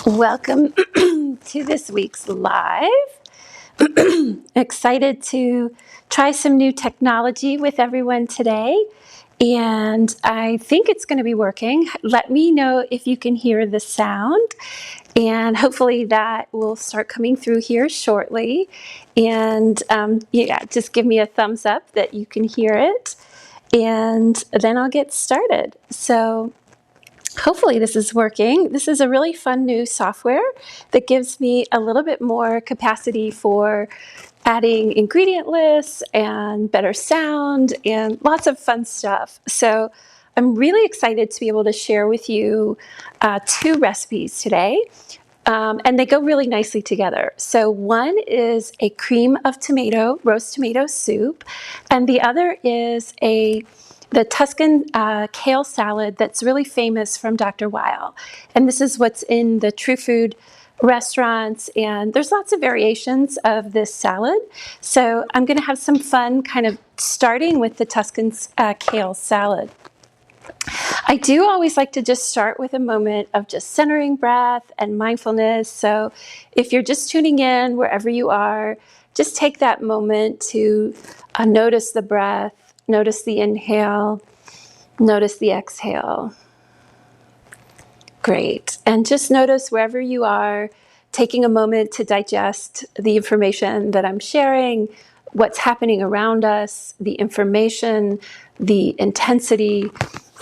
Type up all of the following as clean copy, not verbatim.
Welcome to this week's live. Excited to try some new technology with everyone today, and I think it's going to be working. Let me know if you can hear the sound, and hopefully that will start coming through here shortly. And just give me a thumbs up that you can hear it, and then I'll get started. So hopefully this is working. This is a really fun new software that gives me a little bit more capacity for adding ingredient lists and better sound and lots of fun stuff. So I'm really excited to be able to share with you two recipes today. And they go really nicely together. So one is a cream of roast tomato soup, and the other is the Tuscan kale salad that's really famous from Dr. Weil. And this is what's in the True Food restaurants, and there's lots of variations of this salad. So I'm going to have some fun kind of starting with the Tuscan kale salad. I do always like to just start with a moment of just centering breath and mindfulness. So if you're just tuning in wherever you are, just take that moment to notice the breath, notice the inhale, notice the exhale. Great. And just notice wherever you are, taking a moment to digest the information that I'm sharing, what's happening around us, the information, the intensity.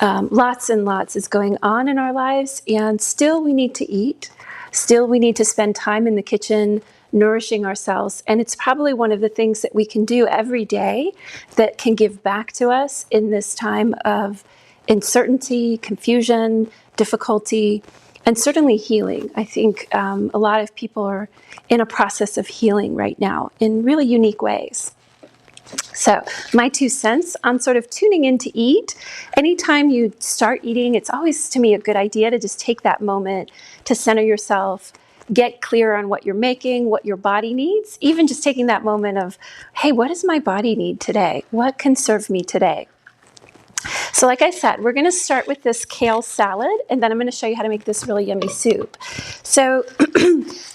Lots and lots is going on in our lives, and still we need to eat. Still we need to spend time in the kitchen nourishing ourselves, and it's probably one of the things that we can do every day that can give back to us in this time of uncertainty, confusion, difficulty, and certainly healing. I think a lot of people are in a process of healing right now in really unique ways. So my 2 cents on sort of tuning in to eat. Anytime you start eating, it's always, to me, a good idea to just take that moment to center yourself, get clear on what you're making, what your body needs, even just taking that moment of, hey, what does my body need today? What can serve me today? So like I said, we're going to start with this kale salad, and then I'm going to show you how to make this really yummy soup. So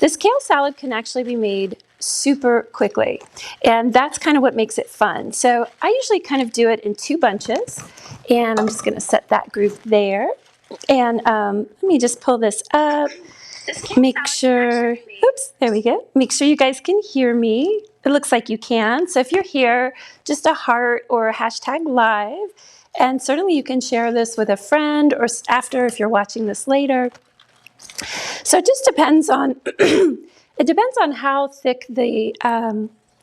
this kale salad can actually be made super quickly, and that's kind of what makes it fun. So I usually kind of do it in 2 bunches, and I'm just going to set that group there. And let me just pull this up, make sure, oops, there we go. Make sure you guys can hear me. It looks like you can. So if you're here, just a heart or a hashtag live. And certainly you can share this with a friend or after if you're watching this later. So it just depends on, it depends on how thick the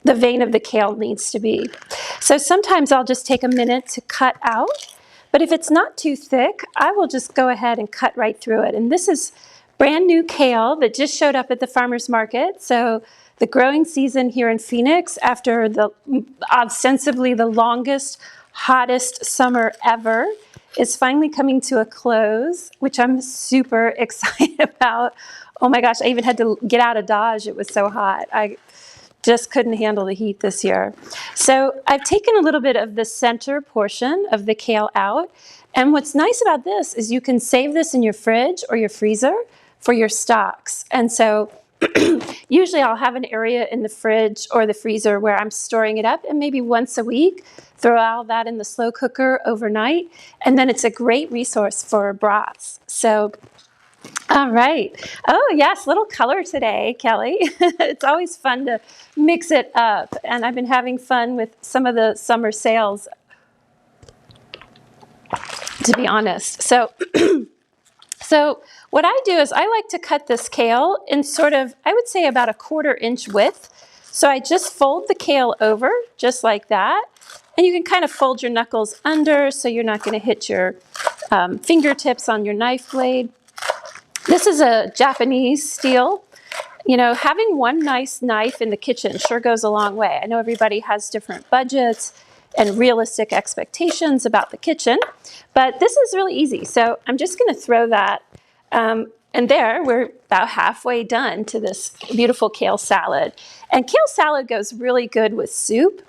vein of the kale needs to be. So sometimes I'll just take a minute to cut out, but if it's not too thick, I will just go ahead and cut right through it. And this is brand new kale that just showed up at the farmer's market. So the growing season here in Phoenix, after the ostensibly the longest, hottest summer ever, is finally coming to a close, which I'm super excited about. Oh my gosh, I even had to get out of Dodge. It was so hot. I just couldn't handle the heat this year. So I've taken a little bit of the center portion of the kale out. And what's nice about this is you can save this in your fridge or your freezer for your stocks. And so usually I'll have an area in the fridge or the freezer where I'm storing it up, and maybe once a week, throw all that in the slow cooker overnight, and then it's a great resource for broths. So, all right. Oh, yes, little color today, Kelly. It's always fun to mix it up, and I've been having fun with some of the summer sales, to be honest. So what I do is I like to cut this kale in sort of, I would say about a 1/4 inch width. So I just fold the kale over just like that. And you can kind of fold your knuckles under so you're not going to hit your fingertips on your knife blade. This is a Japanese steel. You know, having one nice knife in the kitchen sure goes a long way. I know everybody has different budgets and realistic expectations about the kitchen, but this is really easy. So I'm just going to throw that, and there we're about halfway done to this beautiful kale salad. And kale salad goes really good with soup.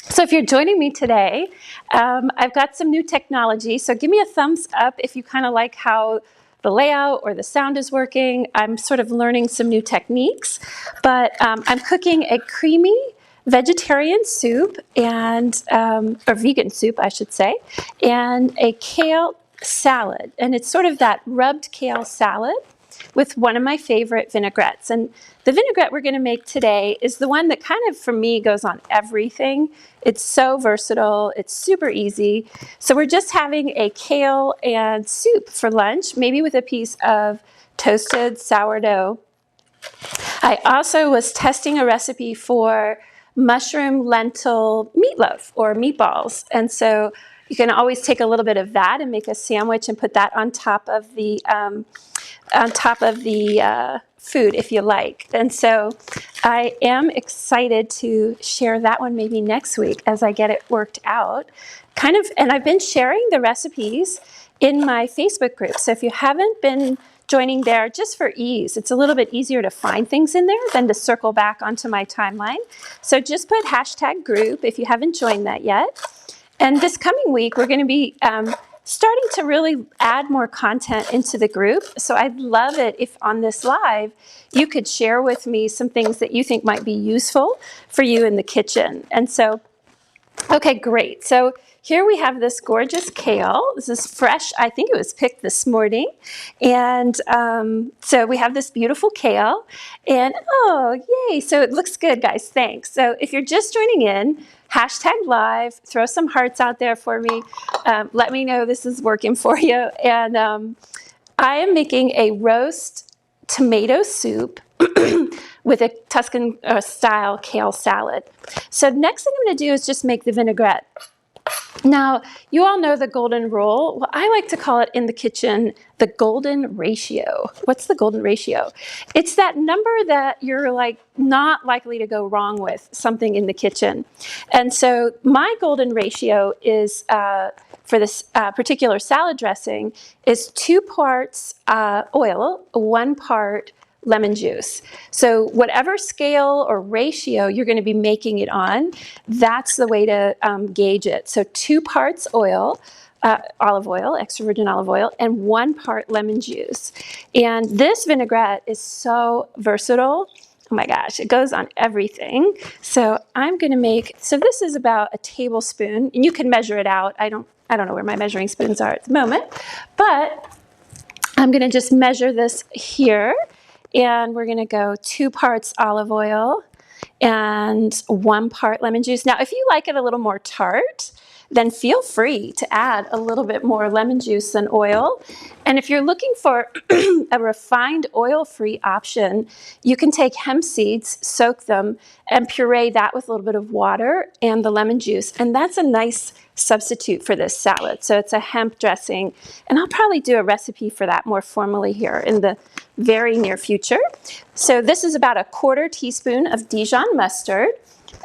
So if you're joining me today, I've got some new technology. So give me a thumbs up if you kind of like how the layout or the sound is working. I'm sort of learning some new techniques, but I'm cooking a creamy vegetarian soup and, or vegan soup, I should say, and a kale salad. And it's sort of that rubbed kale salad with one of my favorite vinaigrettes. And the vinaigrette we're going to make today is the one that kind of, for me, goes on everything. It's so versatile. It's super easy. So we're just having a kale and soup for lunch, maybe with a piece of toasted sourdough. I also was testing a recipe for mushroom lentil meatloaf or meatballs. And so you can always take a little bit of that and make a sandwich and put that on top of the food if you like. And so I am excited to share that one maybe next week as I get it worked out. And I've been sharing the recipes in my Facebook group. So if you haven't been joining there, just for ease, it's a little bit easier to find things in there than to circle back onto my timeline. So just put #group if you haven't joined that yet. And this coming week, we're going to be starting to really add more content into the group. So I'd love it if on this live, you could share with me some things that you think might be useful for you in the kitchen. And so, okay, great. So here we have this gorgeous kale. This is fresh. I think it was picked this morning. And so we have this beautiful kale. And oh, yay. So it looks good, guys. Thanks. So if you're just joining in, #live, throw some hearts out there for me. Let me know this is working for you. And I am making a roast tomato soup with a Tuscan style kale salad. So next thing I'm going to do is just make the vinaigrette. Now, you all know the golden rule. Well, I like to call it in the kitchen the golden ratio. What's the golden ratio? It's that number that you're like not likely to go wrong with something in the kitchen. And so my golden ratio is for this particular salad dressing is 2 parts oil, 1 part lemon juice. So whatever scale or ratio you're going to be making it on, that's the way to gauge it. So 2 parts oil, olive oil, extra virgin olive oil, and 1 part lemon juice. And this vinaigrette is so versatile. Oh my gosh, it goes on everything. So I'm going to make, so this is about a tablespoon, and you can measure it out. I don't know where my measuring spoons are at the moment, but I'm going to just measure this here. And we're going to go 2 parts olive oil and 1 part lemon juice. Now, if you like it a little more tart, then feel free to add a little bit more lemon juice than oil. And if you're looking for a refined oil-free option, you can take hemp seeds, soak them, and puree that with a little bit of water and the lemon juice. And that's a nice substitute for this salad. So it's a hemp dressing. And I'll probably do a recipe for that more formally here in the very near future. So this is about a 1/4 teaspoon of Dijon mustard.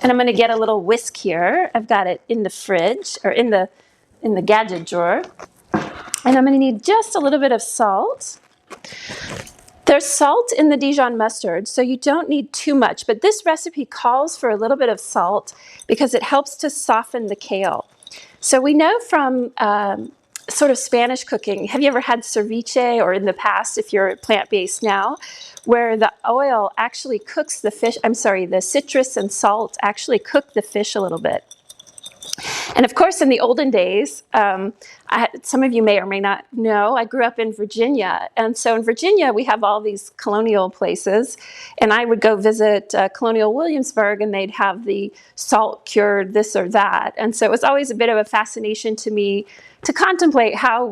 And I'm going to get a little whisk here. I've got it in the fridge or in the gadget drawer. And I'm going to need just a little bit of salt. There's salt in the Dijon mustard, so you don't need too much. But this recipe calls for a little bit of salt because it helps to soften the kale. So we know from sort of Spanish cooking, have you ever had ceviche, or in the past, if you're plant-based now, where the oil actually cooks the fish, the citrus and salt actually cook the fish a little bit. And of course, in the olden days, some of you may or may not know, I grew up in Virginia. And so in Virginia, we have all these colonial places. And I would go visit Colonial Williamsburg, and they'd have the salt cured this or that. And so it was always a bit of a fascination to me to contemplate how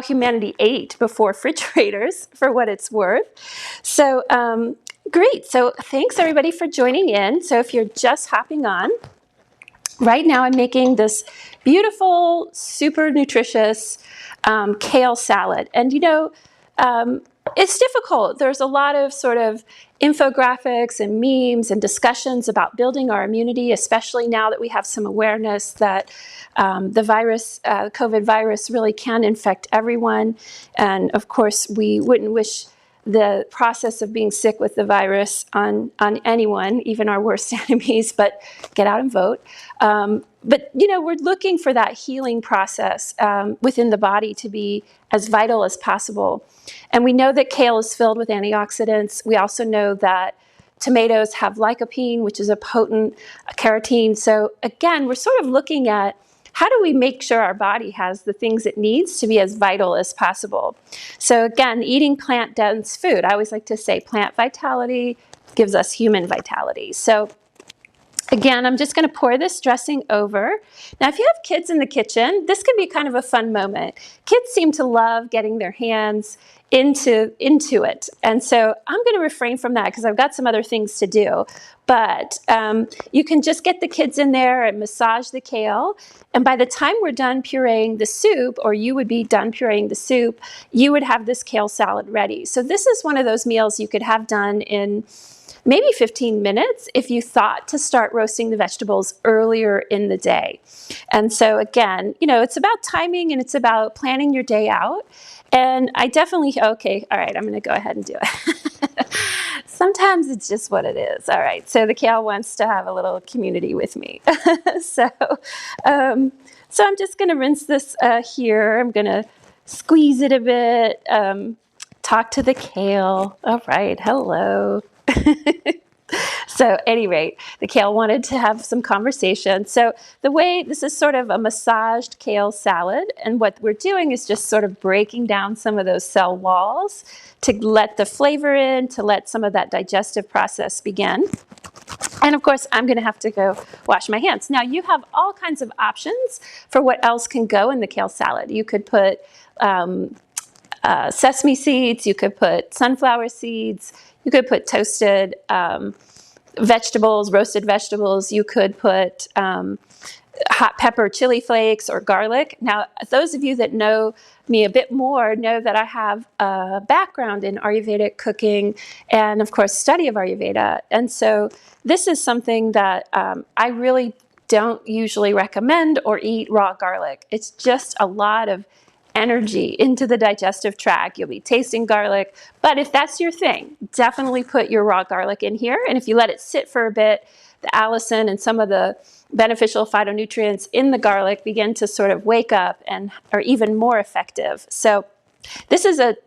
humanity ate before refrigerators, for what it's worth. So great. So thanks, everybody, for joining in. So if you're just hopping on, right now I'm making this beautiful, super nutritious kale salad. And you know, it's difficult. There's a lot of sort of infographics and memes and discussions about building our immunity, especially now that we have some awareness that the virus, COVID virus, really can infect everyone. And of course, we wouldn't wish the process of being sick with the virus on anyone, even our worst enemies, but get out and vote. But, we're looking for that healing process within the body to be as vital as possible. And we know that kale is filled with antioxidants. We also know that tomatoes have lycopene, which is a potent carotene. So again, we're sort of looking at how do we make sure our body has the things it needs to be as vital as possible? So again, eating plant-dense food. I always like to say plant vitality gives us human vitality. So again, I'm just going to pour this dressing over. Now, if you have kids in the kitchen, this can be kind of a fun moment. Kids seem to love getting their hands into it. And so I'm going to refrain from that because I've got some other things to do. But you can just get the kids in there and massage the kale. And by the time we're done pureeing the soup, or you would be done pureeing the soup, you would have this kale salad ready. So this is one of those meals you could have done in maybe 15 minutes if you thought to start roasting the vegetables earlier in the day. And so again, it's about timing and it's about planning your day out. And I definitely, okay, all right, I'm going to go ahead and do it. Sometimes it's just what it is. All right, so the kale wants to have a little community with me. So I'm just going to rinse this here. I'm going to squeeze it a bit, talk to the kale. All right, hello. So at any rate, the kale wanted to have some conversation. So this is sort of a massaged kale salad. And what we're doing is just sort of breaking down some of those cell walls to let the flavor in, to let some of that digestive process begin. And of course, I'm going to have to go wash my hands. Now, you have all kinds of options for what else can go in the kale salad. You could put sesame seeds, you could put sunflower seeds, you could put toasted vegetables, roasted vegetables. You could put hot pepper, chili flakes, or garlic. Now, those of you that know me a bit more know that I have a background in Ayurvedic cooking and, of course, study of Ayurveda. And so this is something that I really don't usually recommend or eat raw garlic. It's just a lot of energy into the digestive tract. You'll be tasting garlic, but if that's your thing, definitely put your raw garlic in here. And if you let it sit for a bit, the allicin and some of the beneficial phytonutrients in the garlic begin to sort of wake up and are even more effective. So this is a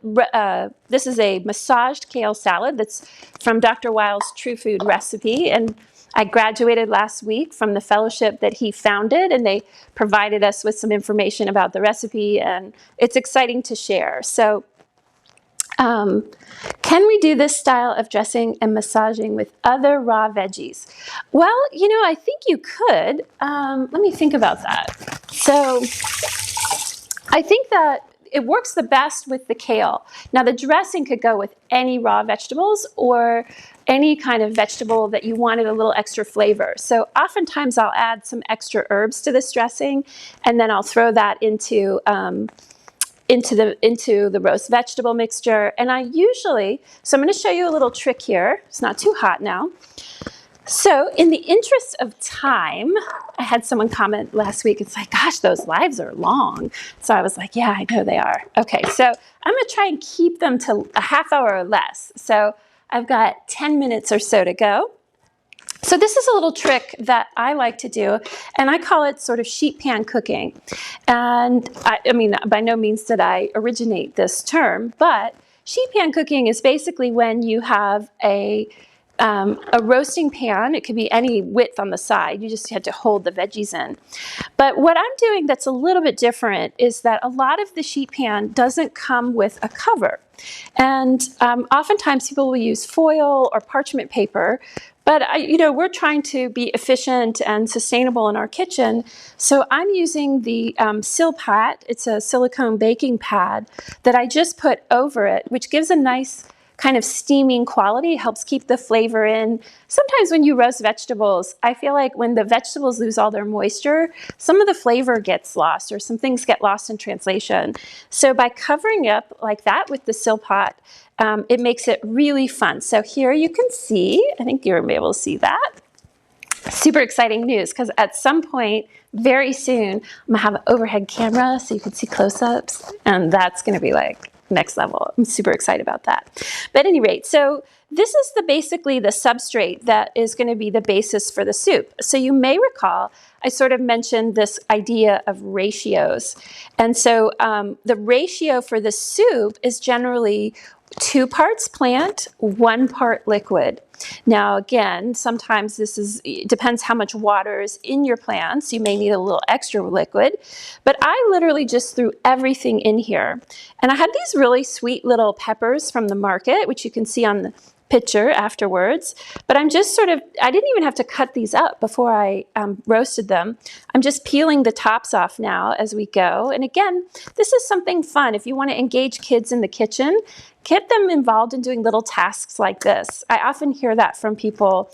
massaged kale salad that's from Dr. Weil's True Food recipe, and I graduated last week from the fellowship that he founded, and they provided us with some information about the recipe, and it's exciting to share. So can we do this style of dressing and massaging with other raw veggies? Well, I think you could. Let me think about that. So I think that it works the best with the kale. Now, the dressing could go with any raw vegetables or any kind of vegetable that you wanted a little extra flavor. So oftentimes I'll add some extra herbs to this dressing, and then I'll throw that into the roast vegetable mixture. And so I'm going to show you a little trick here. It's not too hot now. So in the interest of time, I had someone comment last week, it's like, gosh, those lives are long. So I was like, yeah, I know they are. Okay, so I'm going to try and keep them to a half hour or less. So I've got 10 minutes or so to go. So this is a little trick that I like to do, and I call it sort of sheet pan cooking. And I mean, by no means did I originate this term, but sheet pan cooking is basically when you have a roasting pan. It could be any width on the side. You just had to hold the veggies in. But what I'm doing that's a little bit different is that a lot of the sheet pan doesn't come with a cover. And oftentimes people will use foil or parchment paper. But we're trying to be efficient and sustainable in our kitchen. So I'm using the Silpat. It's a silicone baking pad that I just put over it, which gives a nice kind of steaming quality, helps keep the flavor in. Sometimes when you roast vegetables, I feel like when the vegetables lose all their moisture, some of the flavor gets lost or some things get lost in translation. So by covering up like that with the Silpat, it makes it really fun. So here you can see, I think you're gonna be able to see that. Super exciting news, because at some point very soon, I'm gonna have an overhead camera so you can see close-ups, and that's gonna be like next level. I'm super excited about that. But at any rate, so this is basically the substrate that is going to be the basis for the soup. So you may recall I sort of mentioned this idea of ratios. And so the ratio for the soup is generally 2 parts plant, 1 part liquid. Now, again, sometimes it depends how much water is in your plants. You may need a little extra liquid, but I literally just threw everything in here. And I had these really sweet little peppers from the market, which you can see on the picture afterwards, but I didn't even have to cut these up before I roasted them. I'm just peeling the tops off now as we go. And again, this is something fun. If you want to engage kids in the kitchen, get them involved in doing little tasks like this. I often hear that from people.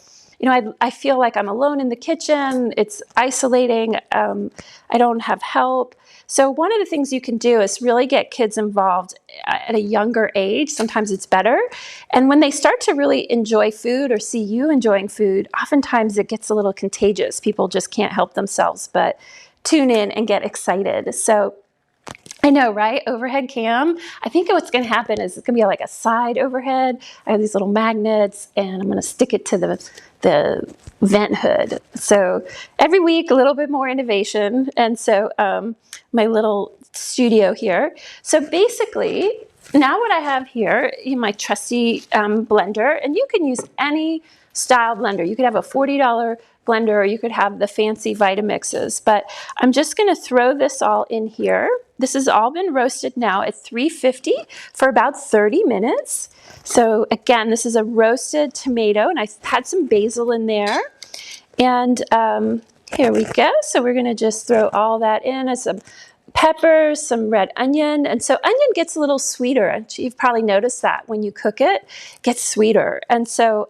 I feel like I'm alone in the kitchen. It's isolating. I don't have help. So one of the things you can do is really get kids involved at a younger age. Sometimes it's better. And when they start to really enjoy food or see you enjoying food, oftentimes it gets a little contagious. People just can't help themselves but tune in and get excited. So I know, right? Overhead cam. I think what's going to happen is it's going to be like a side overhead. I have these little magnets, and I'm going to stick it to the vent hood. So every week, a little bit more innovation. And so my little studio here. So basically, now what I have here in my trusty blender, and you can use any style blender. You could have a $40 blender, or you could have the fancy Vitamixes. But I'm just going to throw this all in here. This has all been roasted now at 350 for about 30 minutes. So again, this is a roasted tomato, and I had some basil in there. And here we go. So we're going to just throw all that in, as some peppers, some red onion. And so onion gets a little sweeter. You've probably noticed that when you cook it, it gets sweeter. And so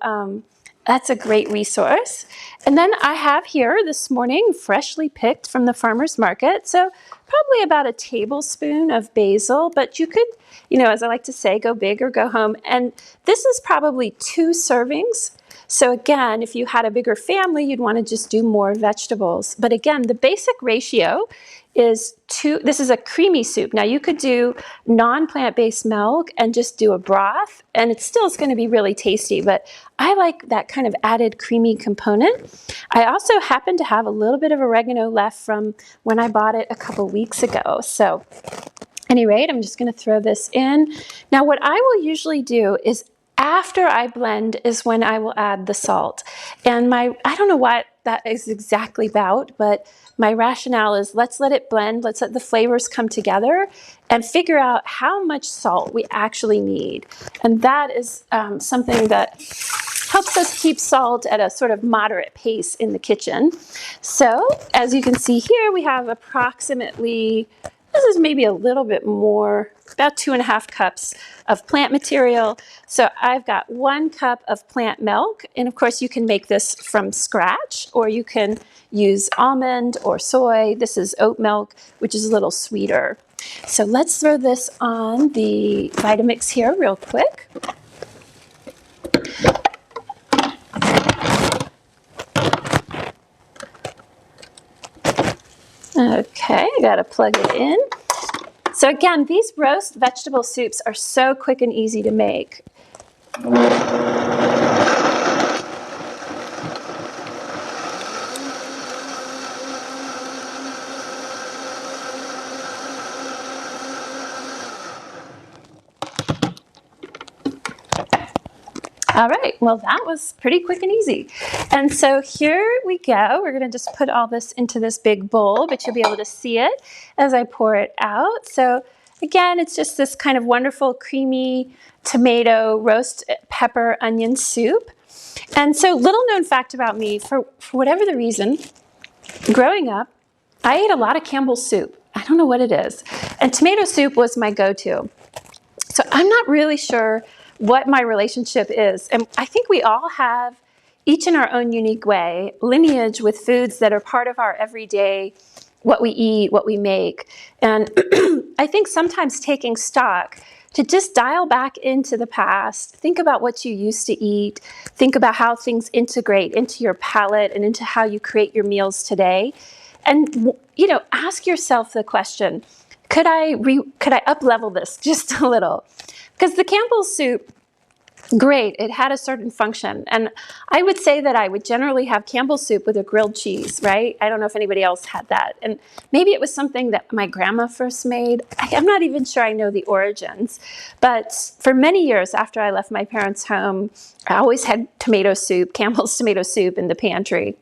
that's a great resource. And then I have here this morning, freshly picked from the farmer's market. So probably about a tablespoon of basil, but you could, as I like to say, go big or go home. And this is probably 2 servings. So again, if you had a bigger family, you'd want to just do more vegetables. But again, the basic ratio is 2. This is a creamy soup. Now you could do non-plant-based milk and just do a broth, and it still is going to be really tasty, but I like that kind of added creamy component. I also happen to have a little bit of oregano left from when I bought it a couple weeks ago. So at any rate, I'm just going to throw this in. Now what I will usually do is after I blend is when I will add the salt. And I don't know what that is exactly about, but my rationale is let's let it blend, let's let the flavors come together and figure out how much salt we actually need. And that is something that helps us keep salt at a sort of moderate pace in the kitchen. So as you can see here, we have approximately, this is maybe a little bit more, about 2.5 cups of plant material. So I've got 1 cup of plant milk. And of course you can make this from scratch, or you can use almond or soy. This is oat milk, which is a little sweeter. So let's throw this on the Vitamix here real quick. Okay, I gotta plug it in. So again, these roast vegetable soups are so quick and easy to make. All right, well, that was pretty quick and easy. And so here we go. We're gonna just put all this into this big bowl, but you'll be able to see it as I pour it out. So again, it's just this kind of wonderful creamy tomato, roast pepper, onion soup. And so little known fact about me, for whatever the reason, growing up, I ate a lot of Campbell soup. I don't know what it is. And tomato soup was my go-to. So I'm not really sure what my relationship is. And I think we all have, each in our own unique way, lineage with foods that are part of our everyday, what we eat, what we make. And I think sometimes taking stock to just dial back into the past, think about what you used to eat, think about how things integrate into your palate and into how you create your meals today. And, ask yourself the question, could I up level this just a little? Because the Campbell soup, great, it had a certain function. And I would say that I would generally have Campbell soup with a grilled cheese, right? I don't know if anybody else had that. And maybe it was something that my grandma first made. I'm not even sure I know the origins. But for many years after I left my parents' home, I always had tomato soup, Campbell's tomato soup in the pantry.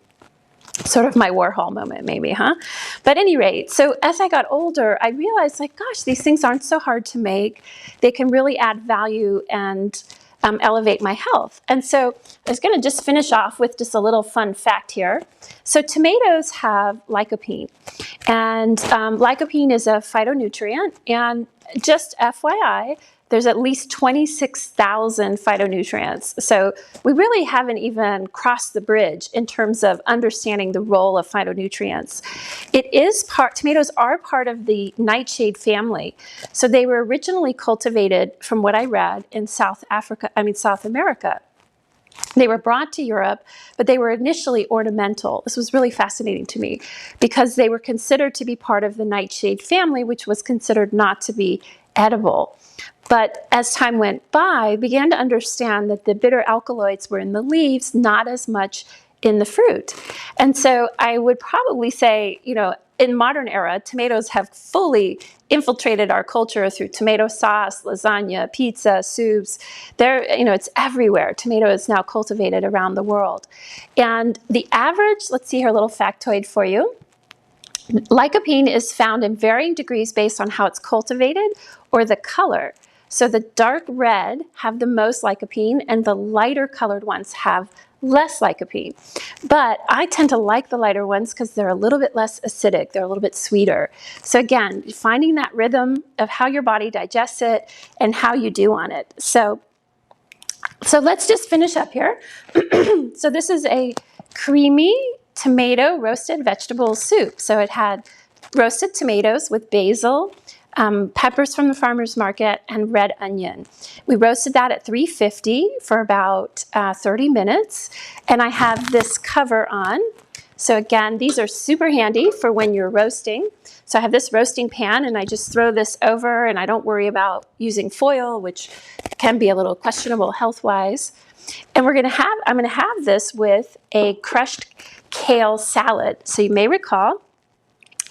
Sort of my Warhol moment, maybe, huh? But at any rate, so as I got older, I realized, like, gosh, these things aren't so hard to make. They can really add value and elevate my health. And so I was going to just finish off with just a little fun fact here. So tomatoes have lycopene, and lycopene is a phytonutrient. And just FYI, there's at least 26,000 phytonutrients. So we really haven't even crossed the bridge in terms of understanding the role of phytonutrients. Tomatoes are part of the nightshade family. So they were originally cultivated, from what I read, in South America. They were brought to Europe, but they were initially ornamental. This was really fascinating to me because they were considered to be part of the nightshade family, which was considered not to be edible. But as time went by, I began to understand that the bitter alkaloids were in the leaves, not as much in the fruit. And so I would probably say, in modern era, tomatoes have fully infiltrated our culture through tomato sauce, lasagna, pizza, soups. It's everywhere. Tomato is now cultivated around the world. And the average, let's see here, a little factoid for you. Lycopene is found in varying degrees based on how it's cultivated or the color. So the dark red have the most lycopene and the lighter colored ones have less lycopene. But I tend to like the lighter ones because they're a little bit less acidic. They're a little bit sweeter. So again, finding that rhythm of how your body digests it and how you do on it. So let's just finish up here. So this is a creamy tomato roasted vegetable soup. So it had roasted tomatoes with basil, peppers from the farmer's market, and red onion. We roasted that at 350 for about 30 minutes. And I have this cover on. So again, these are super handy for when you're roasting. So I have this roasting pan and I just throw this over and I don't worry about using foil, which can be a little questionable health-wise. And I'm going to have this with a crushed kale salad. So you may recall,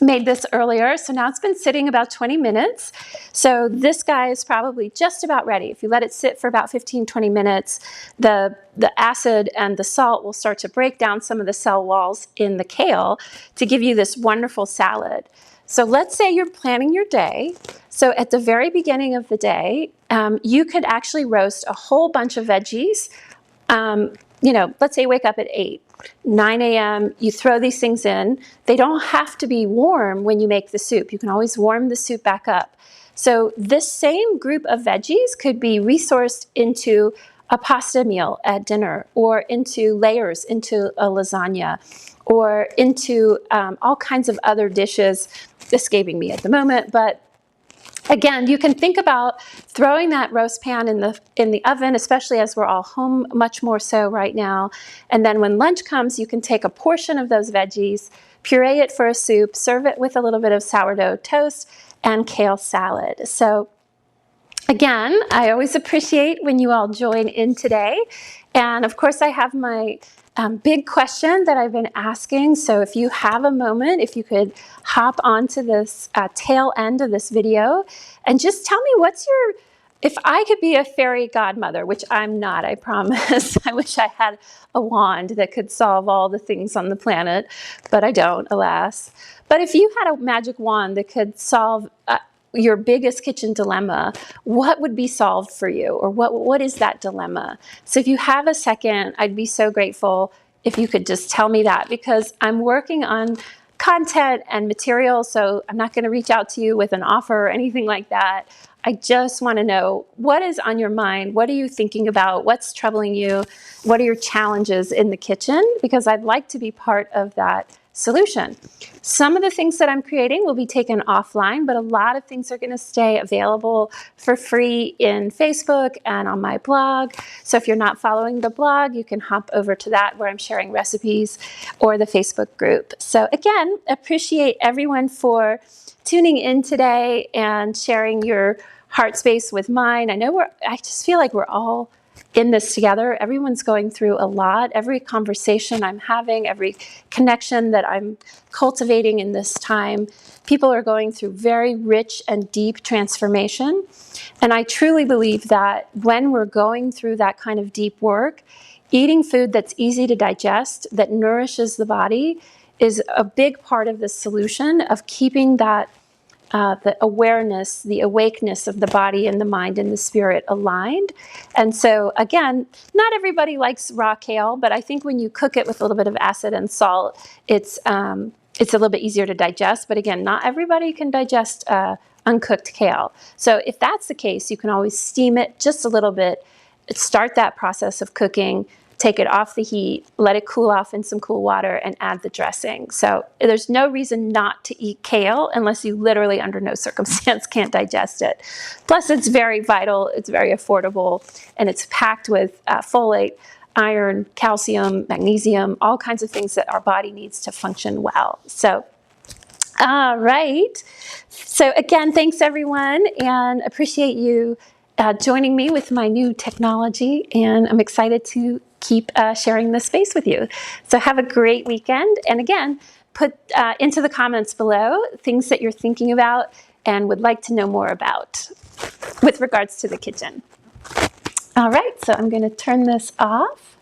made this earlier. So now it's been sitting about 20 minutes. So this guy is probably just about ready. If you let it sit for about 15, 20 minutes, the acid and the salt will start to break down some of the cell walls in the kale to give you this wonderful salad. So let's say you're planning your day. So at the very beginning of the day, you could actually roast a whole bunch of veggies. Let's say you wake up at 9 a.m., you throw these things in. They don't have to be warm when you make the soup. You can always warm the soup back up. So this same group of veggies could be resourced into a pasta meal at dinner, or into layers, into a lasagna, or into all kinds of other dishes escaping me at the moment. But again, you can think about throwing that roast pan in the oven, especially as we're all home much more so right now. And then when lunch comes, you can take a portion of those veggies, puree it for a soup, serve it with a little bit of sourdough toast and kale salad. So again, I always appreciate when you all join in today. And of course, I have my big question that I've been asking. So if you have a moment, if you could hop onto this tail end of this video and just tell me if I could be a fairy godmother, which I'm not, I promise. I wish I had a wand that could solve all the things on the planet, but I don't, alas. But if you had a magic wand that could solve your biggest kitchen dilemma, what would be solved for you? Or what is that dilemma? So if you have a second, I'd be so grateful if you could just tell me that, because I'm working on content and material, so I'm not going to reach out to you with an offer or anything like that. I just want to know what is on your mind. What are you thinking about? What's troubling you? What are your challenges in the kitchen? Because I'd like to be part of that solution. Some of the things that I'm creating will be taken offline, but a lot of things are going to stay available for free in Facebook and on my blog. So if you're not following the blog, you can hop over to that where I'm sharing recipes, or the Facebook group. So again, appreciate everyone for tuning in today and sharing your heart space with mine. I just feel like we're all in this together. Everyone's going through a lot. Every conversation I'm having, every connection that I'm cultivating in this time, people are going through very rich and deep transformation. And I truly believe that when we're going through that kind of deep work, eating food that's easy to digest, that nourishes the body, is a big part of the solution of keeping that the awareness, the awakeness of the body and the mind and the spirit aligned. And so again, not everybody likes raw kale, but I think when you cook it with a little bit of acid and salt, it's a little bit easier to digest. But again, not everybody can digest uncooked kale. So if that's the case, you can always steam it just a little bit, start that process of cooking, take it off the heat, let it cool off in some cool water, and add the dressing. So there's no reason not to eat kale unless you literally, under no circumstance, can't digest it. Plus, it's very vital, it's very affordable, and it's packed with folate, iron, calcium, magnesium, all kinds of things that our body needs to function well. So, all right. So again, thanks everyone, and appreciate you joining me with my new technology, and I'm excited to keep sharing this space with you. So have a great weekend, and again, put into the comments below things that you're thinking about and would like to know more about with regards to the kitchen. All right, so I'm going to turn this off.